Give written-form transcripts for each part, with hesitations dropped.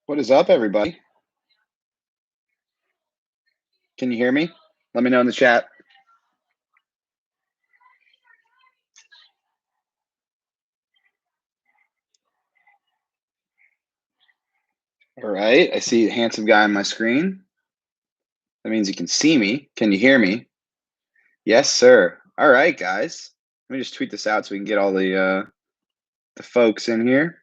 What is up, everybody? Can you hear me? Let me know in the chat. All right. I see a handsome guy on my screen. That means you can see me. Can you hear me? Yes, sir. All right, guys. Let me just tweet this out so we can get all the folks in here.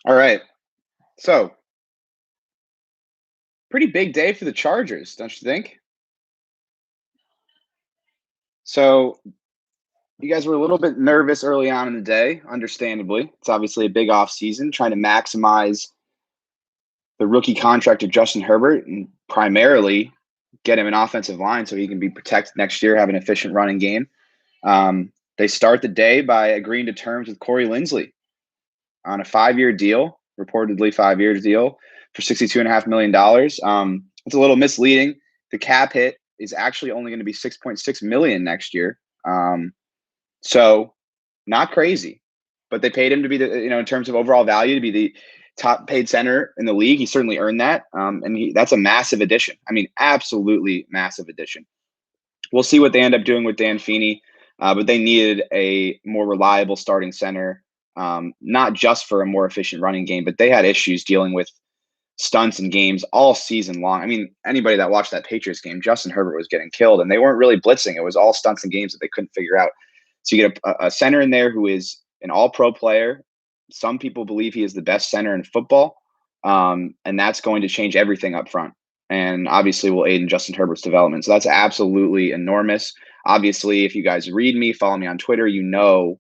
All right. So, pretty big day for the Chargers, don't you think? So, you guys were a little bit nervous early on in the day, understandably. It's obviously a big off season, trying to maximize the rookie contract of Justin Herbert and primarily get him an offensive line so he can be protected next year, have an efficient running game. They start the day by agreeing to terms with Corey Linsley on a 5-year deal, reportedly 5 years deal for $62.5 million. It's a little misleading. The cap hit is actually only going to be $6.6 million next year. So not crazy, but they paid him to be in terms of overall value, to be the top paid center in the league. He certainly earned that. And that's a massive addition. I mean, absolutely massive addition. We'll see what they end up doing with Dan Feeney, but they needed a more reliable starting center, not just for a more efficient running game, but they had issues dealing with stunts and games all season long. I mean, anybody that watched that Patriots game, Justin Herbert was getting killed, and they weren't really blitzing. It was all stunts and games that they couldn't figure out. So you get a center in there who is an all-pro player. Some people believe he is the best center in football, and that's going to change everything up front. And obviously will aid in Justin Herbert's development. So that's absolutely enormous. Obviously, if you guys read me, follow me on Twitter, you know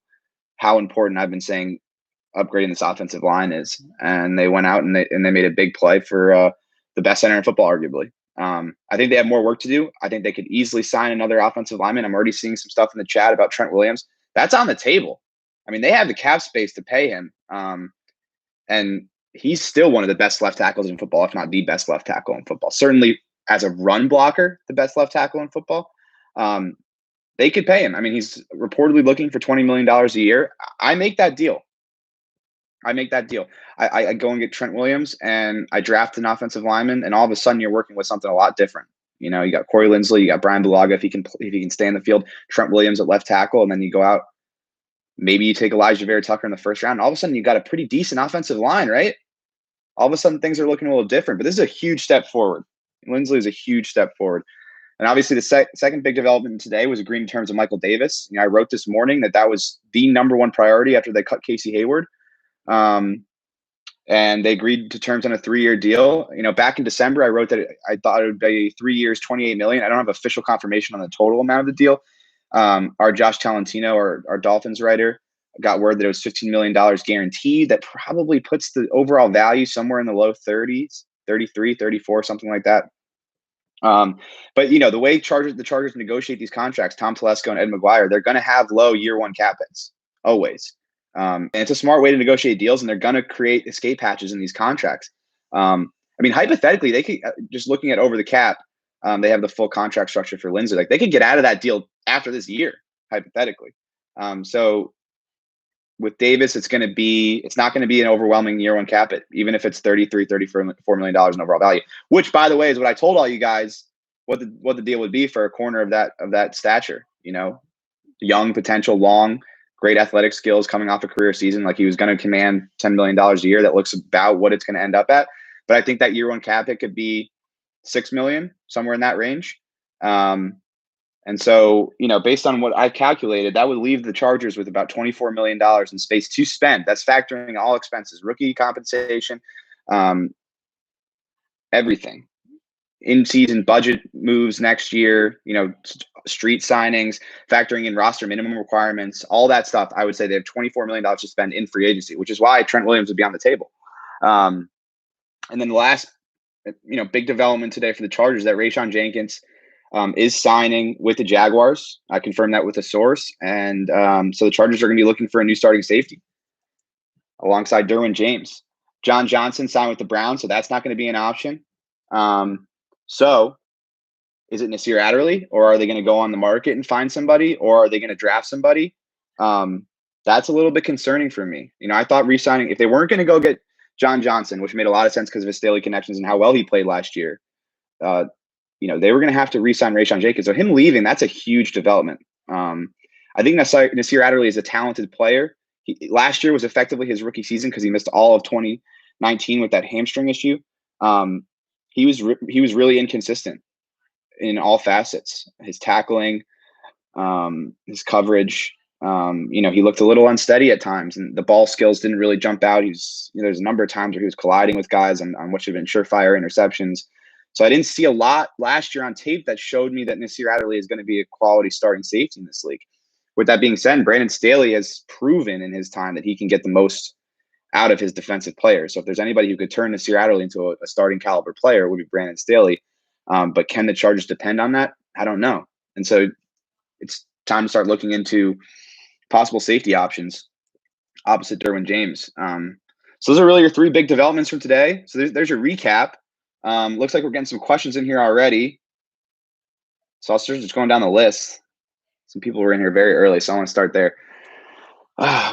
how important I've been saying upgrading this offensive line is. And they went out and they made a big play for the best center in football, arguably. I think they have more work to do. I think they could easily sign another offensive lineman. I'm already seeing some stuff in the chat about Trent Williams. That's on the table. I mean, they have the cap space to pay him. And he's still one of the best left tackles in football, if not the best left tackle in football. Certainly as a run blocker, the best left tackle in football. They could pay him. I mean, he's reportedly looking for $20 million a year. I make that deal. I go and get Trent Williams and I draft an offensive lineman, and all of a sudden you're working with something a lot different. You know, you got Corey Linsley, you got Brian Bulaga if he can stay in the field, Trent Williams at left tackle, and then you go out. Maybe you take Elijah Vera Tucker in the first round. And all of a sudden you got a pretty decent offensive line, right? All of a sudden things are looking a little different. But this is a huge step forward. Linsley is a huge step forward. And obviously the second big development today was agreeing to terms of Michael Davis. You know, I wrote this morning that was the number one priority after they cut Casey Hayward. And they agreed to terms on a 3-year deal. You know, back in December, I wrote that I thought it would be 3 years, $28 million. I don't have official confirmation on the total amount of the deal. Our Josh Talentino, our Dolphins writer, got word that it was $15 million guaranteed. That probably puts the overall value somewhere in the low 30s, 33, 34, something like that. But you know, the way the Chargers negotiate these contracts, Tom Telesco and Ed McGuire, they're going to have low year one cap hits always. And it's a smart way to negotiate deals, and they're going to create escape hatches in these contracts. I mean, hypothetically, they could, just looking at over the cap, they have the full contract structure for Lindsay. Like, they could get out of that deal after this year, hypothetically. So with Davis, it's not going to be an overwhelming year one cap hit, even if it's $34 million in overall value, which, by the way, is what I told all you guys what the deal would be for a corner of that stature. You know, young, potential, long, great athletic skills, coming off a career season. Like, he was going to command $10 million a year. That looks about what it's going to end up at. But I think that year one cap hit could be $6 million, somewhere in that range. And so, you know, based on what I calculated, that would leave the Chargers with about $24 million in space to spend. That's factoring all expenses, rookie compensation, everything. In-season budget moves next year, you know, street signings, factoring in roster minimum requirements, all that stuff. I would say they have $24 million to spend in free agency, which is why Trent Williams would be on the table. And then the last, you know, big development today for the Chargers, that Rayshon Jenkins is signing with the Jaguars. I confirmed that with a source. And so the Chargers are going to be looking for a new starting safety alongside Derwin James. John Johnson signed with the Browns, so that's not going to be an option. So is it Nasir Adderley, or are they going to go on the market and find somebody, or are they going to draft somebody? That's that's a little bit concerning for me. I thought re-signing, if they weren't going to go get John Johnson, which made a lot of sense because of his Staley connections and how well he played last year, they were going to have to re-sign Rayshon Jenkins. So him leaving, that's a huge development. I think Nasir Adderley is a talented player. Last year was effectively his rookie season because he missed all of 2019 with that hamstring issue. He was really inconsistent in all facets. His tackling, his coverage. He looked a little unsteady at times, and the ball skills didn't really jump out. There's a number of times where he was colliding with guys on what should have been surefire interceptions. So I didn't see a lot last year on tape that showed me that Nasir Adderley is going to be a quality starting safety in this league. With that being said, Brandon Staley has proven in his time that he can get the most out of his defensive players. So if there's anybody who could turn Nasir Adderley into a starting caliber player, it would be Brandon Staley. But can the Chargers depend on that? I don't know. And so it's time to start looking into possible safety options opposite Derwin James. So those are really your three big developments from today. So there's your recap. Looks like we're getting some questions in here already. So I'll start just going down the list. Some people were in here very early, so I want to start there.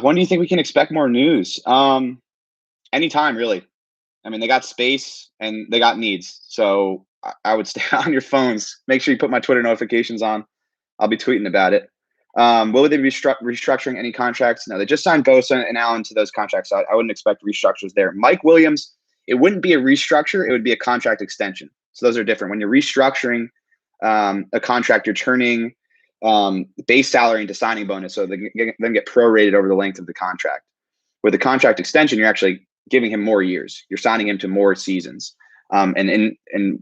When do you think we can expect more news? Anytime, really. I mean, they got space and they got needs. So I would stay on your phones. Make sure you put my Twitter notifications on. I'll be tweeting about it. Will they be restructuring any contracts? No, they just signed Bosa and Allen to those contracts. So I wouldn't expect restructures there. Mike Williams, it wouldn't be a restructure. It would be a contract extension. So those are different. When you're restructuring a contract, you're turning base salary into signing bonus, so they then get prorated over the length of the contract. With a contract extension, you're actually giving him more years. You're signing him to more seasons, and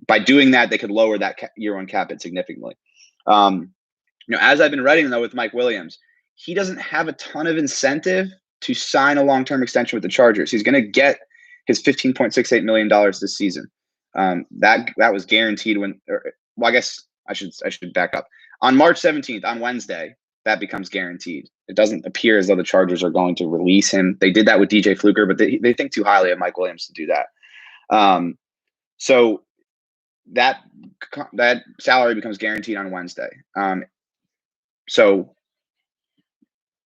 by doing that, they could lower that year one cap hit significantly. As I've been writing though with Mike Williams, he doesn't have a ton of incentive to sign a long-term extension with the Chargers. He's going to get his $15.68 million this season. That was guaranteed I guess I should back up. On March 17th, on Wednesday, that becomes guaranteed. It doesn't appear as though the Chargers are going to release him. They did that with DJ Fluker, but they think too highly of Mike Williams to do that. So that salary becomes guaranteed on Wednesday. So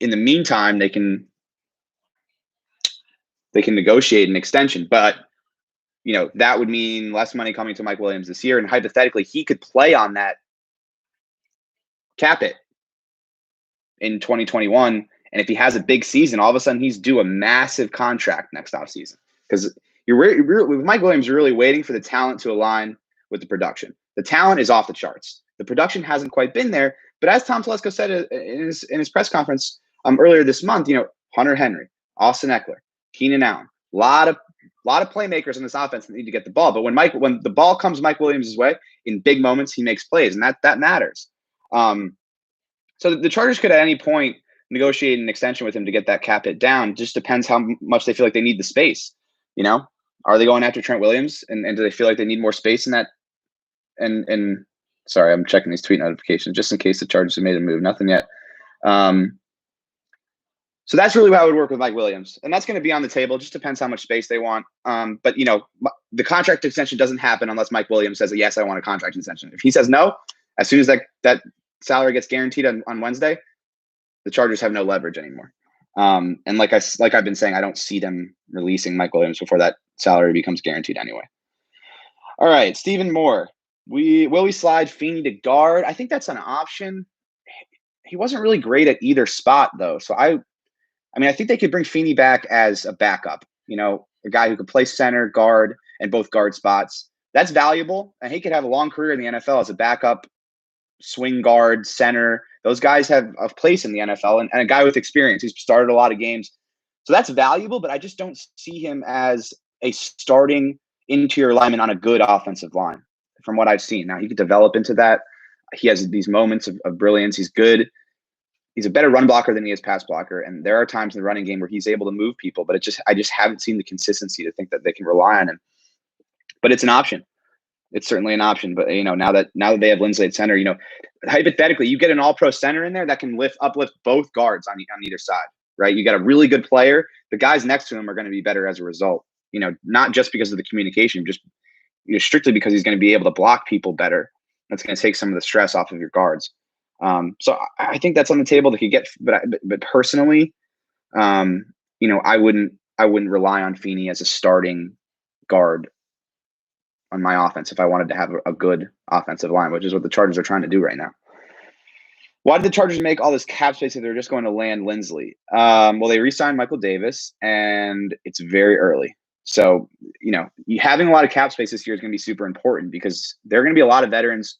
in the meantime, they can negotiate an extension, but that would mean less money coming to Mike Williams this year, and hypothetically, he could play on that cap it in 2021. And if he has a big season, all of a sudden he's due a massive contract next offseason. Because with Mike Williams, you're really waiting for the talent to align with the production. The talent is off the charts. The production hasn't quite been there. But as Tom Telesco said in his press conference earlier this month, Hunter Henry, Austin Eckler, Keenan Allen, a lot of playmakers in this offense that need to get the ball. But when the ball comes Mike Williams' way in big moments, he makes plays, and that matters. So the Chargers could at any point negotiate an extension with him to get that cap hit down. Just depends how much they feel like they need the space. Are they going after Trent Williams, and do they feel like they need more space in that? And sorry, I'm checking these tweet notifications just in case the Chargers have made a move. Nothing yet. So that's really how I would work with Mike Williams, and that's going to be on the table. It just depends how much space they want. But the contract extension doesn't happen unless Mike Williams says, yes, I want a contract extension. If he says no, as soon as that salary gets guaranteed on Wednesday, the Chargers have no leverage anymore. And like I've been saying, I don't see them releasing Mike Williams before that salary becomes guaranteed anyway. All right, Stephen Moore. Will we slide Feeney to guard? I think that's an option. He wasn't really great at either spot though. So I think they could bring Feeney back as a backup, a guy who could play center, guard, and both guard spots. That's valuable. And he could have a long career in the NFL as a backup, swing guard, center. Those guys have a place in the NFL, and a guy with experience. He's started a lot of games. So that's valuable, but I just don't see him as a starting interior lineman on a good offensive line from what I've seen. Now, he could develop into that. He has these moments of brilliance. He's good. He's a better run blocker than he is pass blocker. And there are times in the running game where he's able to move people, but I just haven't seen the consistency to think that they can rely on him. But it's an option. It's certainly an option. But now that they have Linsley at center, hypothetically, you get an all-pro center in there that can uplift both guards on either side, right? You got a really good player. The guys next to him are going to be better as a result. Not just because of the communication, just strictly because he's going to be able to block people better. That's going to take some of the stress off of your guards. So I think that's on the table that could get. But personally, I wouldn't rely on Feeney as a starting guard on my offense if I wanted to have a good offensive line, which is what the Chargers are trying to do right now. Why did the Chargers make all this cap space if they're just going to land Linsley? Well, they re-signed Michael Davis, and it's very early. So, having a lot of cap space this year is going to be super important because there are going to be a lot of veterans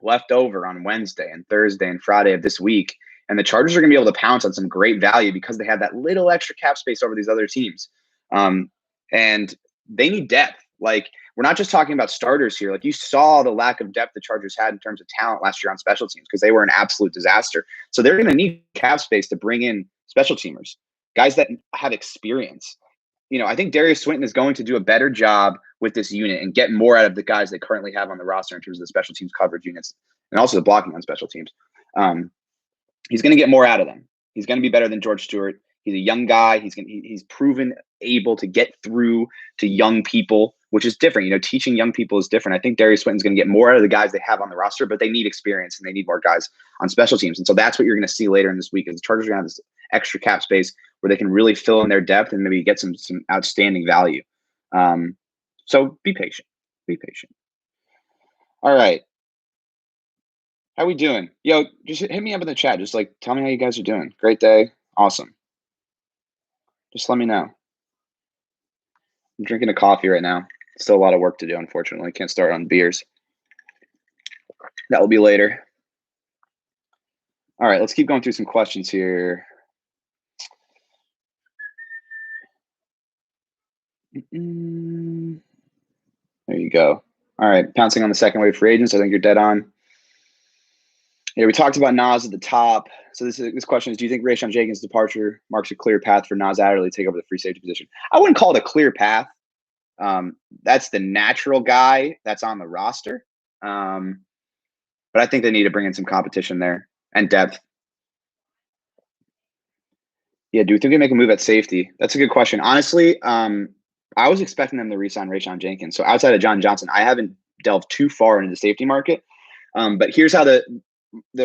left over on Wednesday and Thursday and Friday of this week. And the Chargers are going to be able to pounce on some great value because they have that little extra cap space over these other teams. And they need depth. Like, we're not just talking about starters here. Like, you saw the lack of depth the Chargers had in terms of talent last year on special teams because they were an absolute disaster. So they're going to need cap space to bring in special teamers, guys that have experience. I think Darius Swinton is going to do a better job with this unit and get more out of the guys they currently have on the roster in terms of the special teams coverage units and also the blocking on special teams. He's going to get more out of them. He's going to be better than George Stewart. He's a young guy. He's proven able to get through to young people, which is different. Teaching young people is different. I think Darius Swinton's going to get more out of the guys they have on the roster, but they need experience and they need more guys on special teams. And so that's what you're going to see later in this week is the Chargers are going to have this extra cap space where they can really fill in their depth and maybe get some outstanding value. So be patient. Be patient. All right. How we doing? Yo, just hit me up in the chat. Just tell me how you guys are doing. Great day. Awesome. Just let me know. I'm drinking a coffee right now. Still a lot of work to do, unfortunately. Can't start on beers. That will be later. All right, let's keep going through some questions here. There you go. All right, pouncing on the second wave free agents. I think you're dead on. Yeah, we talked about Nas at the top. So this question is, do you think Rayshon Jenkins' departure marks a clear path for Nas Adderley to take over the free safety position? I wouldn't call it a clear path. That's the natural guy that's on the roster. But I think they need to bring in some competition there and depth. Yeah, do we think they make a move at safety? That's a good question. Honestly, I was expecting them to re-sign Rayshon Jenkins. So outside of John Johnson, I haven't delved too far into the safety market. But here's how the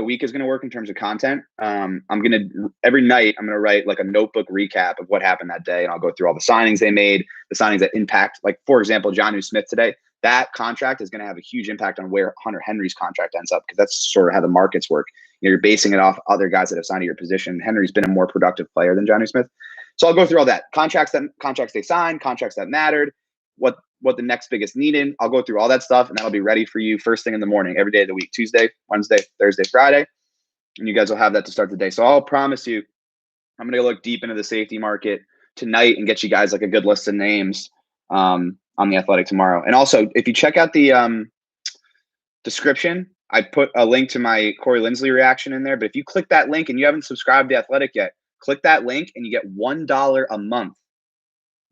week is going to work in terms of content. Every night I'm going to write a notebook recap of what happened that day. And I'll go through all the signings they made, the signings that impact, for example, Jonnu Smith today. That contract is going to have a huge impact on where Hunter Henry's contract ends up because that's sort of how the markets work. You're basing it off other guys that have signed to your position. Henry's been a more productive player than Jonnu Smith. So I'll go through all that. Contracts they signed, contracts that mattered, what the next biggest needed. I'll go through all that stuff and that'll be ready for you first thing in the morning, every day of the week, Tuesday, Wednesday, Thursday, Friday. And you guys will have that to start the day. So I'll promise you, I'm going to look deep into the safety market tonight and get you guys a good list of names on The Athletic tomorrow. And also, if you check out the description, I put a link to my Corey Linsley reaction in there. But if you click that link and you haven't subscribed to The Athletic yet, click that link and you get $1 a month.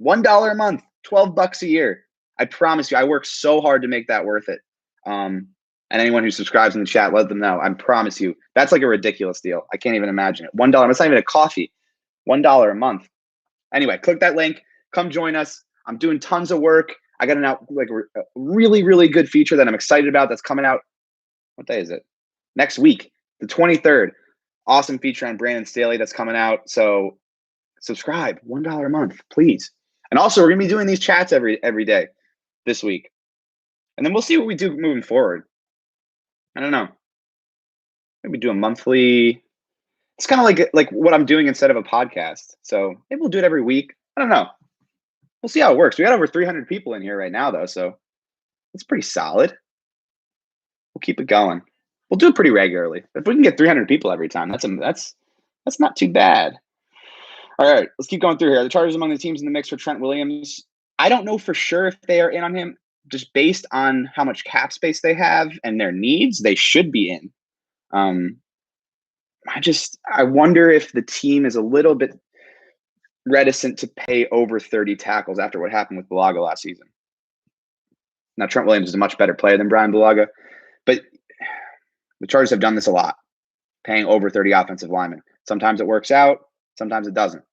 $1 a month, $12 a year. I promise you, I work so hard to make that worth it. And anyone who subscribes in the chat, let them know. I promise you, that's a ridiculous deal. I can't even imagine it. $1. That's not even a coffee. $1 a month. Anyway, click that link. Come join us. I'm doing tons of work. I got a really, really good feature that I'm excited about that's coming out. What day is it? Next week, the 23rd. Awesome feature on Brandon Staley that's coming out. So subscribe. $1 a month, please. And also, we're going to be doing these chats every day this week. And then we'll see what we do moving forward. I don't know. Maybe do a monthly. It's kind of like what I'm doing instead of a podcast. So maybe we'll do it every week. I don't know. We'll see how it works. We got over 300 people in here right now, though. So it's pretty solid. We'll keep it going. We'll do it pretty regularly. If we can get 300 people every time, that's not too bad. All right, let's keep going through here. The Chargers among the teams in the mix for Trent Williams. I don't know for sure if they are in on him. Just based on how much cap space they have and their needs, they should be in. I wonder if the team is a little bit reticent to pay over 30 tackles after what happened with Bulaga last season. Now, Trent Williams is a much better player than Brian Bulaga, but the Chargers have done this a lot, paying over 30 offensive linemen. Sometimes it works out, sometimes it doesn't.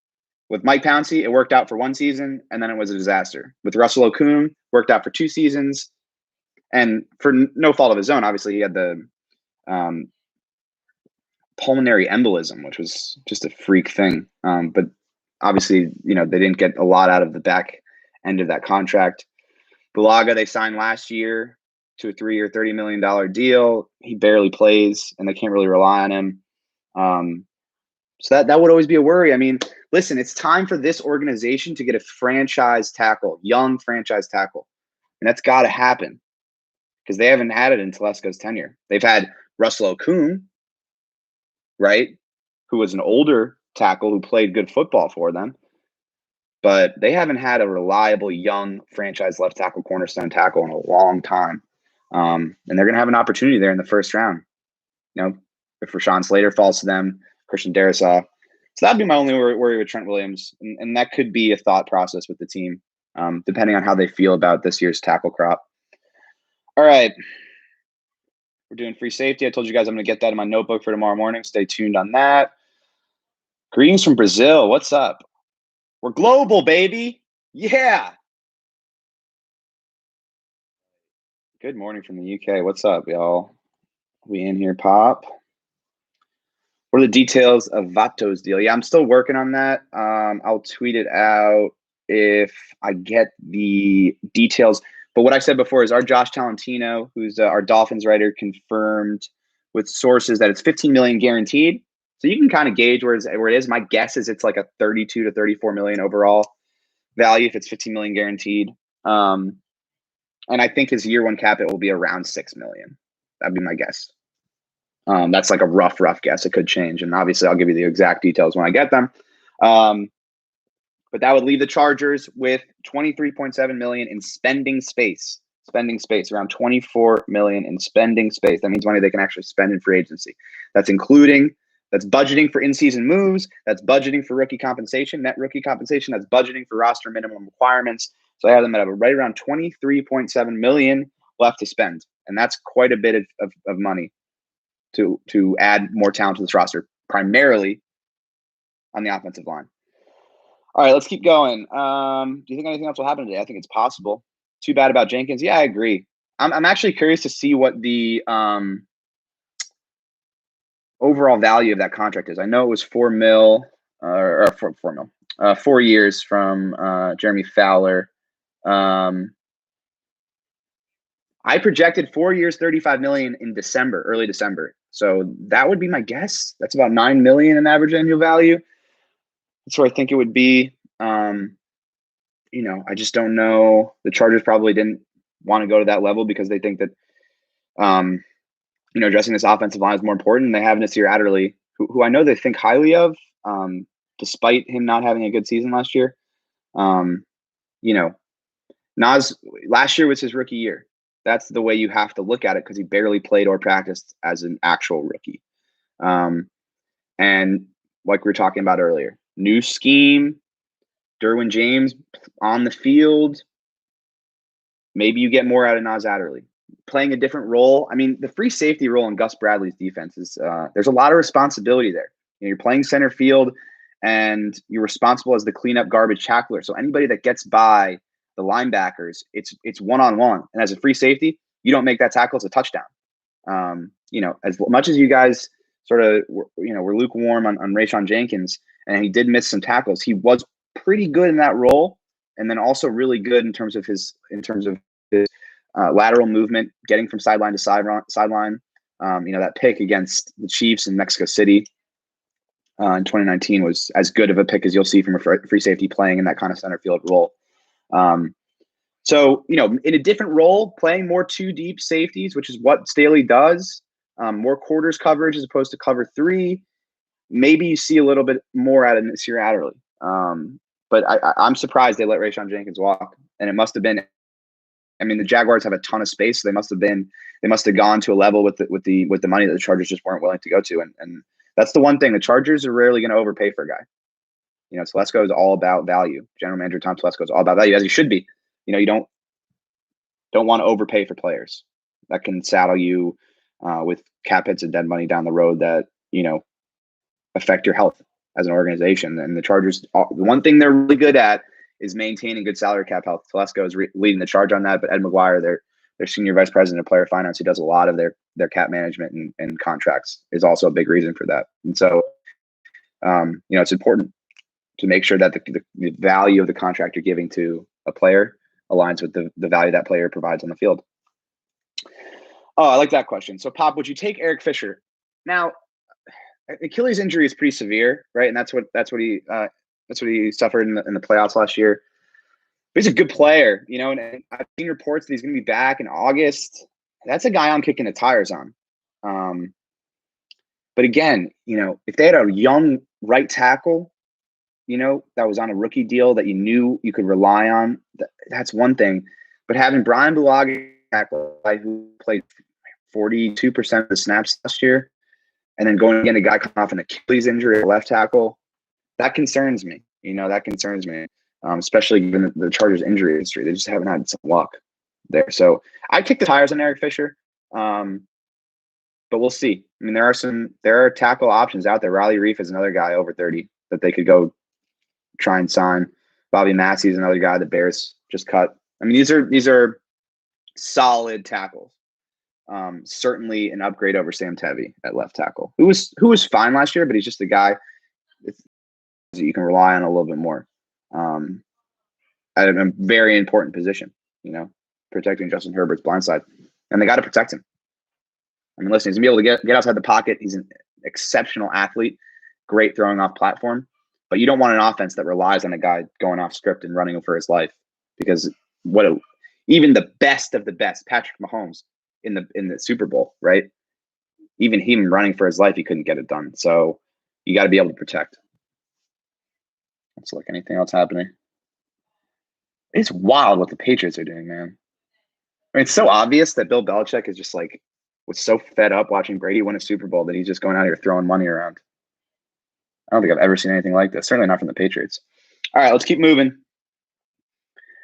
With Mike Pouncey, it worked out for one season, and then it was a disaster. With Russell Okung, worked out for 2 seasons, and for no fault of his own. Obviously, he had the pulmonary embolism, which was just a freak thing. But obviously, they didn't get a lot out of the back end of that contract. Bulaga, they signed last year to a 3-year, $30 million deal. He barely plays, and they can't really rely on him. So that would always be a worry. I mean, listen, it's time for this organization to get a franchise tackle, young franchise tackle. And that's got to happen because they haven't had it in Telesco's tenure. They've had Russell Okung, right, who was an older tackle who played good football for them. But they haven't had a reliable young franchise left tackle, cornerstone tackle in a long time. And they're going to have an opportunity there in the first round. If Rashawn Slater falls to them, Christian Darrisaw. So that'd be my only worry with Trent Williams. And that could be a thought process with the team, depending on how they feel about this year's tackle crop. All right. We're doing free safety. I told you guys I'm going to get that in my notebook for tomorrow morning. Stay tuned on that. Greetings from Brazil. What's up? We're global, baby. Yeah. Good morning from the UK. What's up, y'all? We in here, Pop? What are the details of Vato's deal? Yeah, I'm still working on that. I'll tweet it out if I get the details. But what I said before is our Josh Talentino, who's our Dolphins writer, confirmed with sources that it's $15 million guaranteed. So you can kind of gauge where it is. My guess is it's like a 32 to 34 million overall value if it's $15 million guaranteed. And I think his year one cap it will be around $6 million. That'd be my guess. That's like a rough guess. It could change. And obviously I'll give you the exact details when I get them. But that would leave the Chargers with $23.7 million in spending space, around $24 million in spending space. That means money they can actually spend in free agency. That's budgeting for in-season moves. That's budgeting for rookie compensation, net rookie compensation. That's budgeting for roster minimum requirements. So I have them at right around $23.7 million left to spend. And that's quite a bit of money to add more talent to this roster, primarily on the offensive line. All right, let's keep going. Do you think anything else will happen today? I think it's possible. Too bad about Jenkins. Yeah, I agree. I'm actually curious to see what the overall value of that contract is. I know it was $4 million, 4 years from Jeremy Fowler. I projected 4 years, $35 million in early December. So that would be my guess. That's about $9 million in average annual value. That's where I think it would be. I just don't know. The Chargers probably didn't want to go to that level because they think that, addressing this offensive line is more important. They have Nasir Adderley, who I know they think highly of, despite him not having a good season last year. Nas, last year was his rookie year. That's the way you have to look at it because he barely played or practiced as an actual rookie. And like we were talking about earlier, new scheme, Derwin James on the field. Maybe you get more out of Nas Adderley. Playing a different role. I mean, the free safety role in Gus Bradley's defense is there's a lot of responsibility there. You're playing center field and you're responsible as the cleanup garbage tackler. So anybody that gets by the linebackers, it's one-on-one. And as a free safety, you don't make that tackle, it's a touchdown. As much as you guys sort of were lukewarm on Rashawn Jenkins, and he did miss some tackles, he was pretty good in that role, and then also really good in terms of his lateral movement, getting from sideline to sideline. That pick against the Chiefs in Mexico City in 2019 was as good of a pick as you'll see from a free safety playing in that kind of center field role. So in a different role, playing more 2 deep safeties, which is what Staley does, more quarters coverage as opposed to cover 3. Maybe you see a little bit more out of Nasir Adderley. But I'm surprised they let Rashawn Jenkins walk. And it must have been, the Jaguars have a ton of space. So they must have gone to a level with the money that the Chargers just weren't willing to go to. And that's the one thing. The Chargers are rarely going to overpay for a guy. Telesco is all about value. General Manager Tom Telesco is all about value, as he should be. You don't want to overpay for players. That can saddle you with cap hits and dead money down the road that, affect your health as an organization. And the Chargers, the one thing they're really good at is maintaining good salary cap health. Telesco is leading the charge on that, but Ed McGuire, their their senior vice president of player finance, who does a lot of their cap management and contracts, is also a big reason for that. And so, it's important to make sure that the value of the contract you're giving to a player aligns with the value that player provides on the field. Oh, I like that question. So, Pop, would you take Eric Fisher? Now, Achilles injury is pretty severe, right? And that's what he suffered in the playoffs last year. But he's a good player, and I've seen reports that he's going to be back in August. That's a guy I'm kicking the tires on. But again, if they had a young right tackle, that was on a rookie deal that you knew you could rely on, that's one thing. But having Brian Bulaga tackle, who played 42% of the snaps last year, and then going again, a guy coming off an Achilles injury at left tackle, that concerns me. That concerns me, especially given the Chargers' injury history. They just haven't had some luck there. So I kick the tires on Eric Fisher, but we'll see. I mean, there are tackle options out there. Riley Reef is another guy over 30 that they could go try and sign. Bobby Massey is another guy the Bears just cut. I mean, these are solid tackles. Certainly an upgrade over Sam Tevy at left tackle, who was fine last year, but he's just a guy that you can rely on a little bit more at a very important position, protecting Justin Herbert's blind side. And they got to protect him. I mean, listen, he's going to be able to get outside the pocket. He's an exceptional athlete, great throwing off platform, but you don't want an offense that relies on a guy going off script and running for his life, because even the best of the best, Patrick Mahomes, in the Super Bowl, right? Even him running for his life, he couldn't get it done. So you got to be able to protect. Let's look. Anything else happening? It's wild what the Patriots are doing, man. I mean, it's so obvious that Bill Belichick is just was so fed up watching Brady win a Super Bowl that he's just going out here throwing money around. I don't think I've ever seen anything like this. Certainly not from the Patriots. All right, let's keep moving.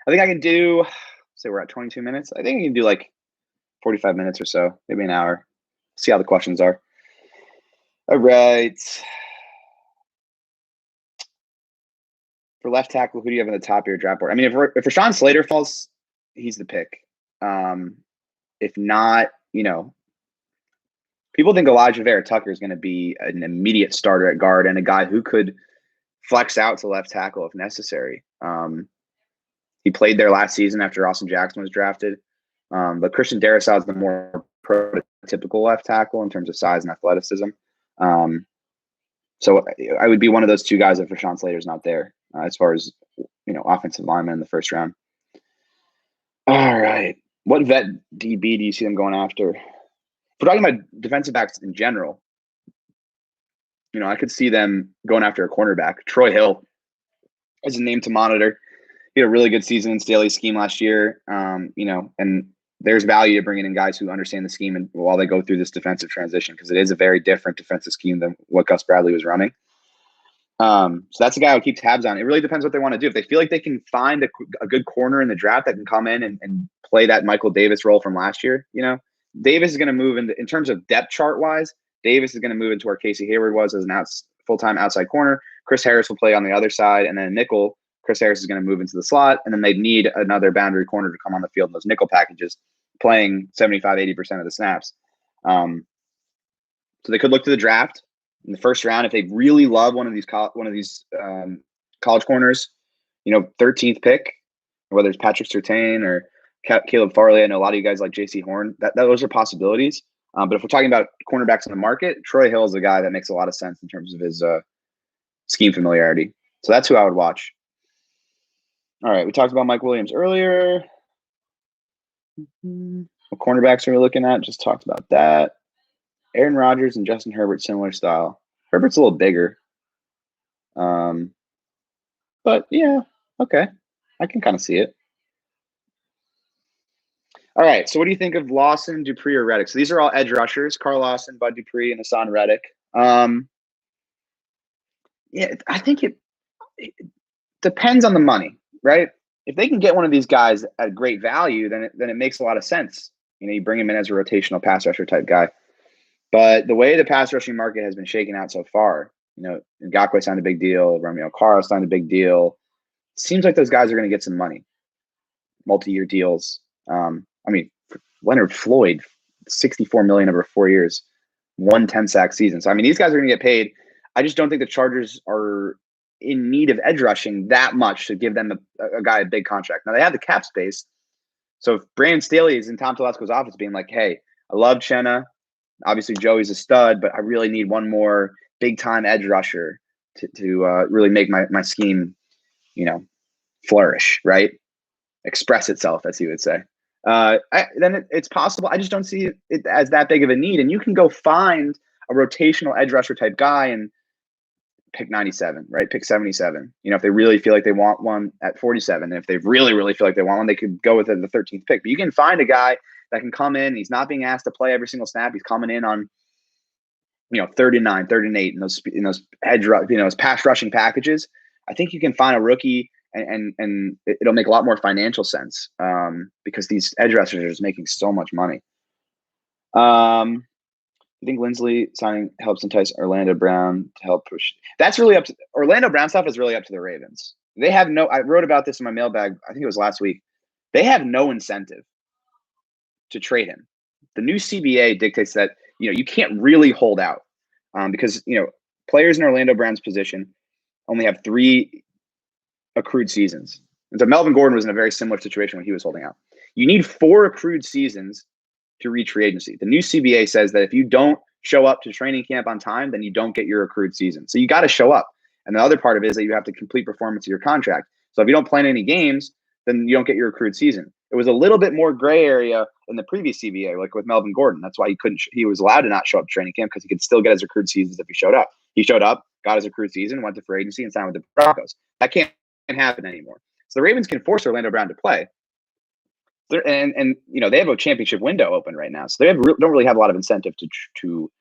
I think I can do, say we're at 22 minutes. I think I can do 45 minutes or so, maybe an hour. See how the questions are. All right. For left tackle, who do you have in the top of your draft board? I mean, if Rashawn Slater falls, he's the pick. If not, people think Elijah Vera Tucker is going to be an immediate starter at guard and a guy who could flex out to left tackle if necessary. He played there last season after Austin Jackson was drafted. But Christian Darrisaw is the more prototypical left tackle in terms of size and athleticism. So I would be one of those two guys if Rashawn Slater's not there, as far as, offensive lineman in the first round. All right. What vet DB do you see them going after? If we're talking about defensive backs in general, I could see them going after a cornerback. Troy Hill is a name to monitor. He had a really good season in Staley's scheme last year, and there's value to bringing in guys who understand the scheme and while they go through this defensive transition, because it is a very different defensive scheme than what Gus Bradley was running. So that's a guy I would keep tabs on. It really depends what they want to do. If they feel like they can find a good corner in the draft that can come in and play that Michael Davis role from last year, Davis is going to move in terms of depth chart wise. Davis is going to move into where Casey Hayward was as an full-time outside corner. Chris Harris will play on the other side, and then nickel. Chris Harris is going to move into the slot, and then they'd need another boundary corner to come on the field in those nickel packages, playing 75-80% of the snaps. So they could look to the draft in the first round if they really love one of these college corners. 13th pick, whether it's Patrick Surtain or Caleb Farley. I know a lot of you guys like J.C. Horn. Those are possibilities. But if we're talking about cornerbacks in the market, Troy Hill is the guy that makes a lot of sense in terms of his scheme familiarity. So that's who I would watch. All right, we talked about Mike Williams earlier. What cornerbacks are we looking at? Just talked about that. Aaron Rodgers and Justin Herbert, similar style. Herbert's a little bigger. But yeah, okay. I can kind of see it. All right, so what do you think of Lawson, Dupree, or Reddick? So these are all edge rushers: Carl Lawson, Bud Dupree, and Hassan Reddick. Yeah, I think it depends on the money, right? If they can get one of these guys at great value, then it makes a lot of sense. You bring him in as a rotational pass rusher type guy. But the way the pass rushing market has been shaken out so far, Ngakoue signed a big deal, Romeo Carr signed a big deal. Seems like those guys are going to get some money, multi-year deals. Leonard Floyd, $64 million over 4 years, 110-sack season. So I mean, these guys are going to get paid. I just don't think the Chargers are in need of edge rushing that much to give them a guy a big contract. Now they have the cap space. So if Brandon Staley is in Tom Telesco's office being like, hey, I love Chenna. Obviously Joey's a stud, but I really need one more big time edge rusher to really make my scheme, flourish, right? Express itself, as he would say. Then it's possible. I just don't see it as that big of a need. And you can go find a rotational edge rusher type guy and pick 97, right? Pick 77. If they really feel like they want one at 47, and if they really, really feel like they want one, they could go with it at the 13th pick. But you can find a guy that can come in. He's not being asked to play every single snap. He's coming in on, 39, 38 in those edge, those pass rushing packages. I think you can find a rookie and it'll make a lot more financial sense because these edge rushers are just making so much money. I think Linsley signing helps entice Orlando Brown to help push. That's really up to Orlando Brown stuff is really up to the Ravens. They have I wrote about this in my mailbag. I think it was last week. They have no incentive to trade him. The new CBA dictates that, you can't really hold out because, players in Orlando Brown's position only have 3 accrued seasons. And so Melvin Gordon was in a very similar situation when he was holding out. You need 4 accrued seasons to reach free agency. The new CBA says that if you don't show up to training camp on time, then you don't get your accrued season. So you got to show up. And the other part of it is that you have to complete performance of your contract. So if you don't play in any games, then you don't get your accrued season. It was a little bit more gray area in the previous CBA, like with Melvin Gordon. That's why he was allowed to not show up to training camp because he could still get his accrued seasons if he showed up. He showed up, got his accrued season, went to free agency, and signed with the Broncos. That can't happen anymore. So the Ravens can force Orlando Brown to play. And they have a championship window open right now, so they don't really have a lot of incentive to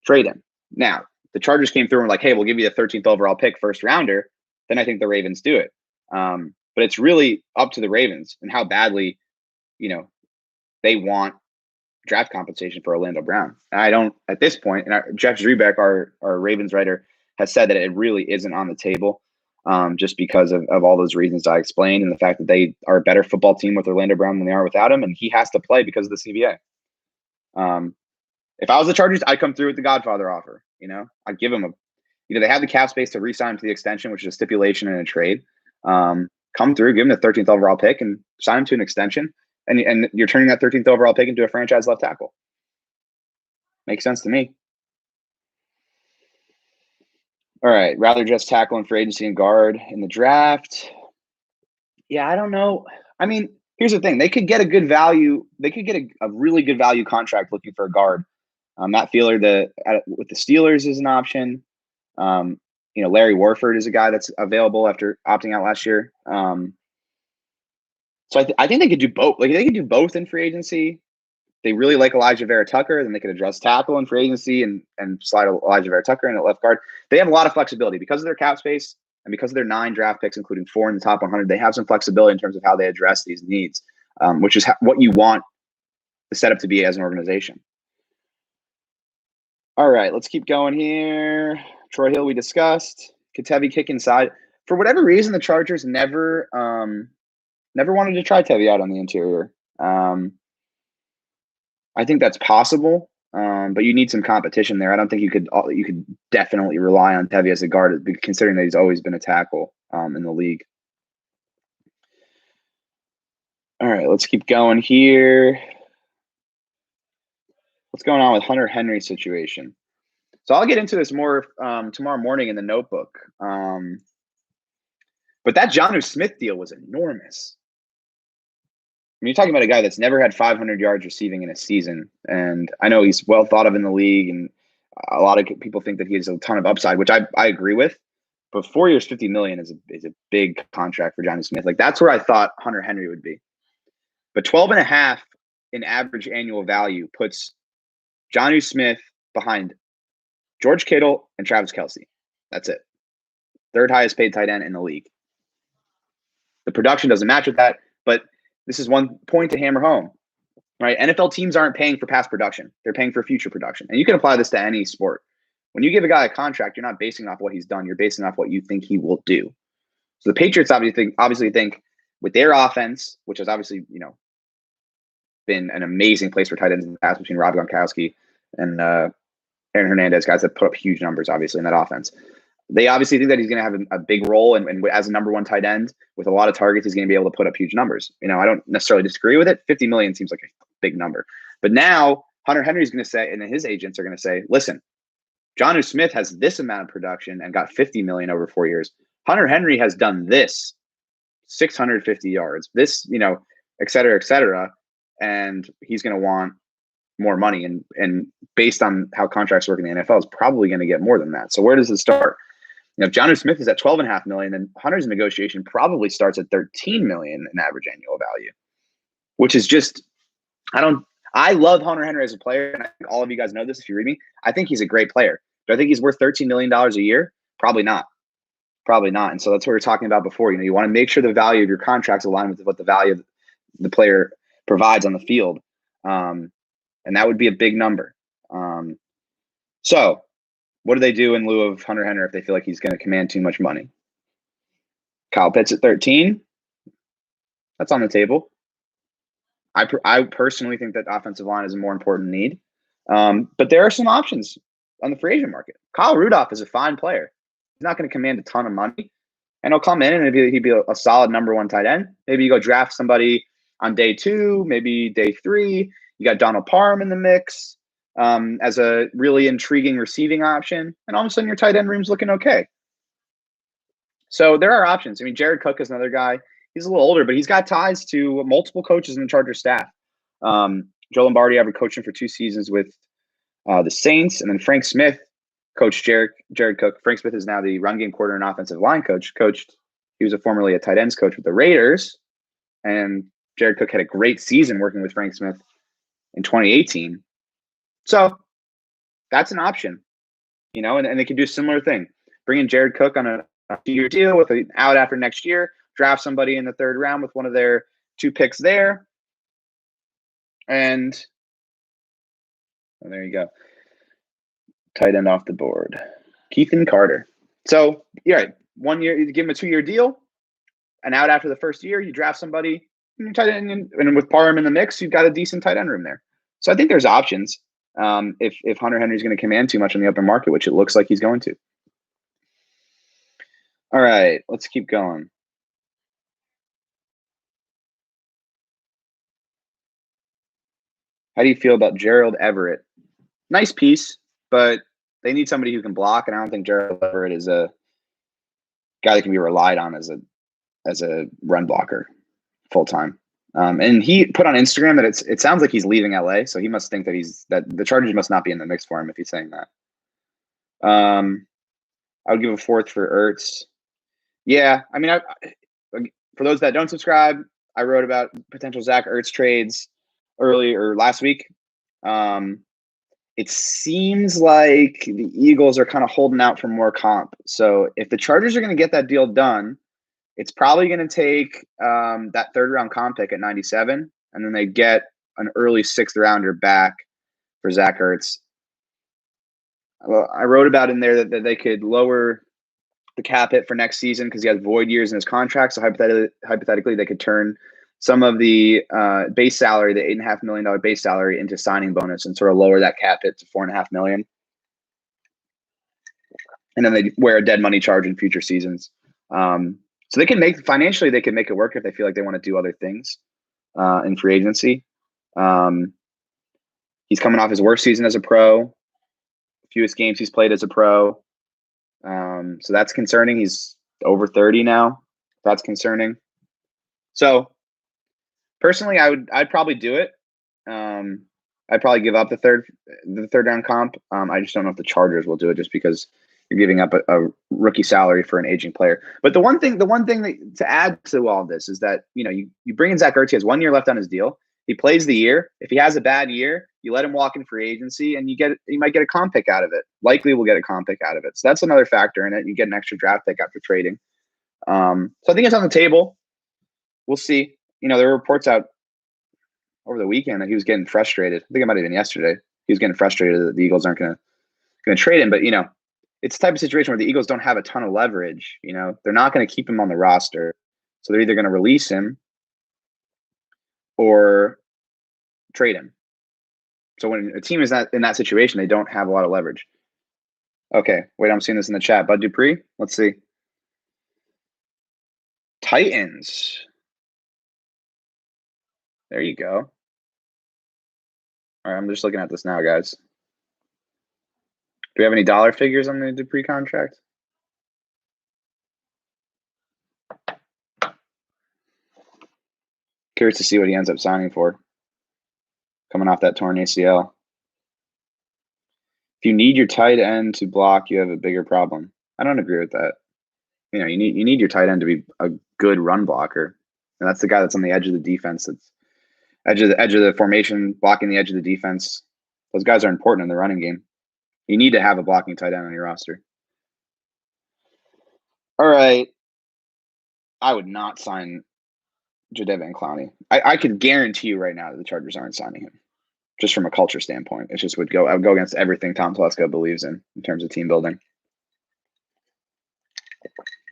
trade him. Now, the Chargers came through and were like, hey, we'll give you the 13th overall pick, first rounder. Then I think the Ravens do it. But it's really up to the Ravens and how badly, they want draft compensation for Orlando Brown. And I don't, at this point, and Jeff Zrebeck, our Ravens writer, has said that it really isn't on the table. Just because of all those reasons I explained and the fact that they are a better football team with Orlando Brown than they are without him, and he has to play because of the CBA. If I was the Chargers, I'd come through with the Godfather offer. I'd give him they have the cap space to re-sign him to the extension, which is a stipulation in a trade. Come through, give him the 13th overall pick, and sign him to an extension, and you're turning that 13th overall pick into a franchise left tackle. Makes sense to me. All right, rather just tackle and free agency and guard in the draft. Yeah, I don't know. I mean, here's the thing. They could get a good value. They could get a really good value contract looking for a guard. Matt Feiler with the Steelers is an option. Larry Warford is a guy that's available after opting out last year. So I think they could do both. Like they could do both in free agency. They really like Elijah Vera Tucker, then they could address tackle in free agency and slide Elijah Vera Tucker in at left guard. They have a lot of flexibility because of their cap space and because of their 9 draft picks, including 4 in the top 100. They have some flexibility in terms of how they address these needs, which is what you want the setup to be as an organization. All right, let's keep going here. Troy Hill, we discussed. Tevi kick inside. For whatever reason, the Chargers never wanted to try Tevi out on the interior. I think that's possible, but you need some competition there. I don't think you could definitely rely on Tevi as a guard, considering that he's always been a tackle in the league. All right, let's keep going here. What's going on with Hunter Henry's situation? So I'll get into this more tomorrow morning in the notebook. But that Jonnu Smith deal was enormous. I mean, you're talking about a guy that's never had 500 yards receiving in a season. And I know he's well thought of in the league, and a lot of people think that he has a ton of upside, which I agree with. But 4 years, $50 million is a big contract for Jonnu Smith. Like, that's where I thought Hunter Henry would be. But 12.5 in average annual value puts Jonnu Smith behind George Kittle and Travis Kelce. That's it. 3rd highest paid tight end in the league. The production doesn't match with that, but this is one point to hammer home, right? NFL teams aren't paying for past production. They're paying for future production. And you can apply this to any sport. When you give a guy a contract, you're not basing off what he's done. You're basing off what you think he will do. So the Patriots obviously think with their offense, which is obviously, been an amazing place for tight ends in the past between Rob Gronkowski and Aaron Hernandez, guys that put up huge numbers, obviously, in that offense. They obviously think that he's going to have a big role, and as a number one tight end with a lot of targets, he's going to be able to put up huge numbers. I don't necessarily disagree with it. 50 million seems like a big number. But now Hunter Henry's going to say, and then his agents are going to say, listen, Jonnu Smith has this amount of production and got 50 million over 4 years. Hunter Henry has done this, 650 yards, this, et cetera, and he's going to want more money. And based on how contracts work in the NFL, is probably going to get more than that. So where does it start? If Jonnu Smith is at 12.5 million, then Hunter's negotiation probably starts at 13 million in average annual value, which is just, I love Hunter Henry as a player, and I think all of you guys know this if you read me. I think he's a great player. Do I think he's worth $13 million a year? Probably not. And so that's what we were talking about before. You want to make sure the value of your contracts align with what the value of the player provides on the field. And that would be a big number. So what do they do in lieu of Hunter Henry if they feel like he's going to command too much money? Kyle Pitts at 13. That's on the table. I personally think that offensive line is a more important need. But there are some options on the free agent market. Kyle Rudolph is a fine player. He's not going to command a ton of money. And he'll come in and he'd be a solid number one tight end. Maybe you go draft somebody on day 2, maybe day 3. You got Donald Parham in the mix as a really intriguing receiving option. And all of a sudden your tight end room's looking okay. So there are options. Jared Cook is another guy. He's a little older, but he's got ties to multiple coaches in the Chargers staff. Joe Lombardi ever coached him for 2 seasons with the Saints, and then Frank Smith coached Jared Cook. Frank Smith is now the run game quarter and offensive line coach. He was formerly a tight ends coach with the Raiders, and Jared Cook had a great season working with Frank Smith in 2018. So that's an option, and they could do a similar thing. Bring in Jared Cook on a 2-year deal with an out after next year. Draft somebody in the 3rd round with one of their 2 picks there. And there you go. Tight end off the board. Keithan Carter. So, you're right. 1 year, you give him a 2-year deal. And out after the first year, you draft somebody. Tight end, and with Parham in the mix, you've got a decent tight end room there. So I think there's options if Hunter Henry's going to command too much on the open market, which it looks like he's going to. All right, let's keep going. How do you feel about Gerald Everett? Nice piece, but they need somebody who can block, and I don't think Gerald Everett is a guy that can be relied on as a run blocker full time. And he put on Instagram that it sounds like he's leaving LA, so he must think that the Chargers must not be in the mix for him if he's saying that. I would give a 4th for Ertz. Yeah, for those that don't subscribe, I wrote about potential Zach Ertz trades last week. It seems like the Eagles are kind of holding out for more comp. So if the Chargers are going to get that deal done, it's probably going to take that 3rd round comp pick at 97, and then they get an early 6th rounder back for Zach Ertz. Well, I wrote about in there that they could lower the cap hit for next season because he has void years in his contract. So hypothetically, they could turn some of the base salary, the $8.5 million base salary, into signing bonus and sort of lower that cap hit to $4.5 million. And then they wear a dead money charge in future seasons. So they can make it work if they feel like they want to do other things in free agency. He's coming off his worst season as a pro, fewest games he's played as a pro. So that's concerning. He's over 30 now. That's concerning. So personally, I'd probably do it. I'd probably give up the third round comp. I just don't know if the Chargers will do it just because you're giving up a rookie salary for an aging player. But the one thing to add to all of this is that, you bring in Zach Ertz. He has 1 year left on his deal. He plays the year. If he has a bad year, you let him walk in free agency and you might get a comp pick out of it. Likely we'll get a comp pick out of it. So that's another factor in it. You get an extra draft pick after trading. So I think it's on the table. We'll see. There were reports out over the weekend that he was getting frustrated. I think it might have been yesterday. He was getting frustrated that the Eagles aren't going to trade him. But, it's the type of situation where the Eagles don't have a ton of leverage. They're not going to keep him on the roster. So they're either going to release him or trade him. So when a team is not in that situation, they don't have a lot of leverage. Okay, wait, I'm seeing this in the chat. Bud Dupree, let's see. Titans. There you go. All right, I'm just looking at this now, guys. Do we have any dollar figures on the Dupree contract? Curious to see what he ends up signing for. Coming off that torn ACL. If you need your tight end to block, you have a bigger problem. I don't agree with that. You know, you need your tight end to be a good run blocker, and that's the guy that's on the edge of the defense. That's edge of the formation, blocking the edge of the defense. Those guys are important in the running game. You need to have a blocking tight end on your roster. All right, I would not sign Jadeveon Clowney. I could guarantee you right now that the Chargers aren't signing him, just from a culture standpoint. It just I would go against everything Tom Telesco believes in terms of team building.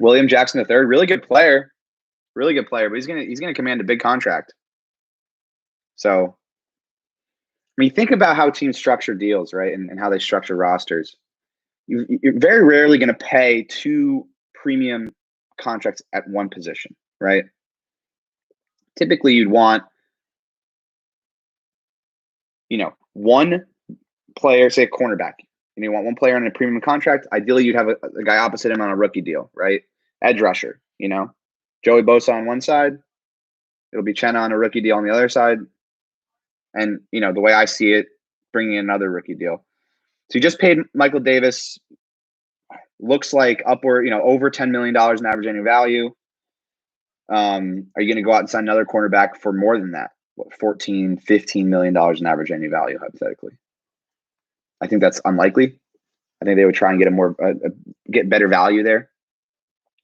William Jackson III, really good player, but he's gonna command a big contract. So, I mean, think about how teams structure deals, right, and how they structure rosters. You're very rarely going to pay 2 premium contracts at one position, right? Typically, you'd want, one player, say a cornerback, and you want one player on a premium contract. Ideally, you'd have a guy opposite him on a rookie deal, right? Edge rusher, Joey Bosa on one side. It'll be Chenna on a rookie deal on the other side. And, the way I see it, bringing in another rookie deal. So you just paid Michael Davis, looks like upward, over $10 million in average annual value. Are you going to go out and sign another cornerback for more than that? What, $14, $15 million in average annual value, hypothetically? I think that's unlikely. I think they would try and get get better value there.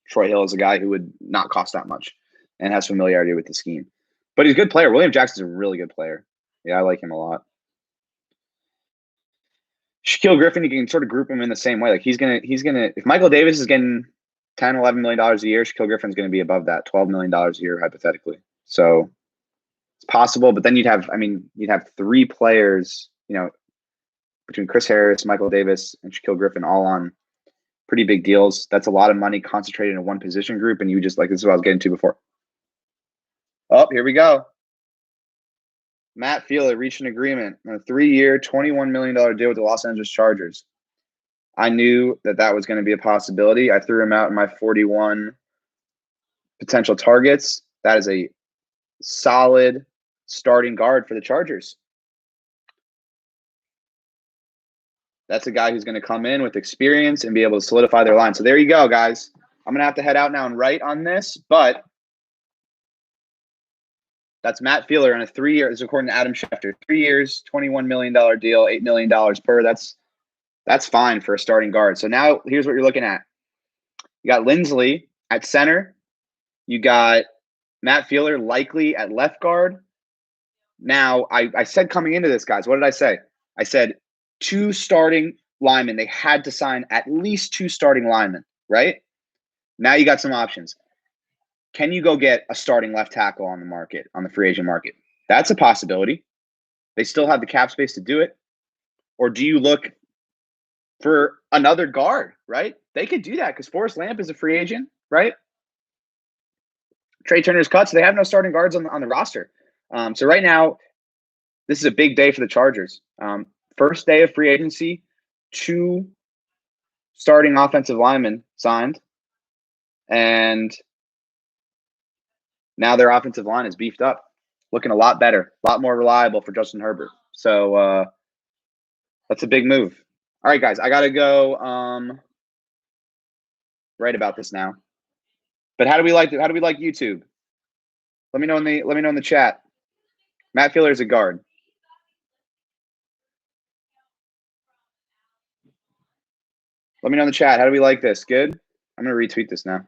Troy Hill is a guy who would not cost that much and has familiarity with the scheme. But he's a good player. William Jackson's a really good player. Yeah, I like him a lot. Shaquille Griffin, you can sort of group him in the same way. Like he's gonna if Michael Davis is getting $10, $11 million a year, Shaquille Griffin's gonna be above that, $12 million a year, hypothetically. So it's possible, but then you'd have 3 players, between Chris Harris, Michael Davis, and Shaquille Griffin, all on pretty big deals. That's a lot of money concentrated in one position group, and you just this is what I was getting to before. Oh, here we go. Matt Feiler reached an agreement on a 3-year, $21 million deal with the Los Angeles Chargers. I knew that was going to be a possibility. I threw him out in my 41 potential targets. That is a solid starting guard for the Chargers. That's a guy who's going to come in with experience and be able to solidify their line. So there you go, guys. I'm going to have to head out now and write on this, but that's Matt Feiler on a 3-year. This is according to Adam Schefter. 3 years, $21 million deal, $8 million per. That's fine for a starting guard. So now here's what you're looking at. You got Linsley at center. You got Matt Feiler likely at left guard. Now, I said coming into this, guys, what did I say? I said 2 starting linemen. They had to sign at least 2 starting linemen, right? Now you got some options. Can you go get a starting left tackle on the market, on the free agent market? That's a possibility. They still have the cap space to do it. Or do you look for another guard, right? They could do that because Forrest Lamp is a free agent, right? Trey Turner's cut, so they have no starting guards on the roster. So right now, this is a big day for the Chargers. First day of free agency, 2 starting offensive linemen signed, and now their offensive line is beefed up, looking a lot better, a lot more reliable for Justin Herbert. So that's a big move. All right, guys, I gotta go write about this now. But how do we like YouTube? Let me know in the chat. Matt Feiler is a guard. Let me know in the chat. How do we like this? Good? I'm gonna retweet this now.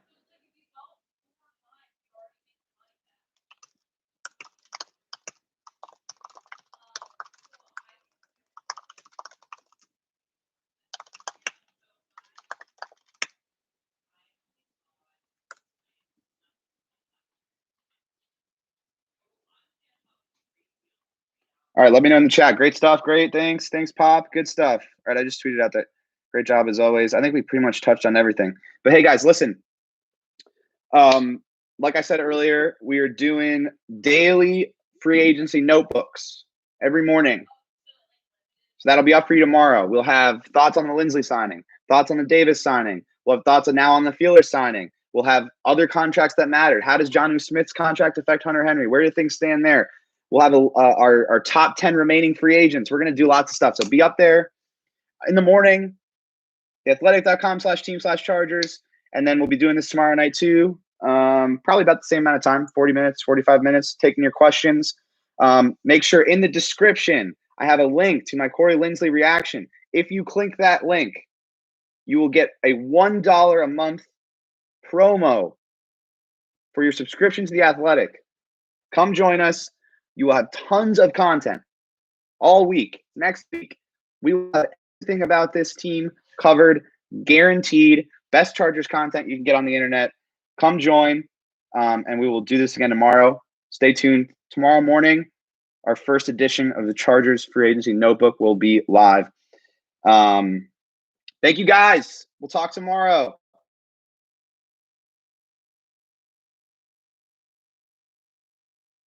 All right, let me know in the chat. Great stuff. Great. Thanks, Pop. Good stuff. All right, I just tweeted out that. Great job as always. I think we pretty much touched on everything. But hey, guys, listen. Like I said earlier, we are doing daily free agency notebooks every morning. So that'll be up for you tomorrow. We'll have thoughts on the Linsley signing, thoughts on the Davis signing. We'll have thoughts now on the Feiler signing. We'll have other contracts that matter. How does Jonnu Smith's contract affect Hunter Henry? Where do things stand there? We'll have our top 10 remaining free agents. We're going to do lots of stuff. So be up there in the morning, theathletic.com/team/Chargers. And then we'll be doing this tomorrow night too. Probably about the same amount of time, 40 minutes, 45 minutes, taking your questions. Make sure in the description, I have a link to my Corey Linsley reaction. If you click that link, you will get a $1 a month promo for your subscription to The Athletic. Come join us. You will have tons of content all week. Next week, we will have everything about this team covered, guaranteed. Best Chargers content you can get on the internet. Come join, and we will do this again tomorrow. Stay tuned. Tomorrow morning, our first edition of the Chargers Free Agency Notebook will be live. Thank you, guys. We'll talk tomorrow.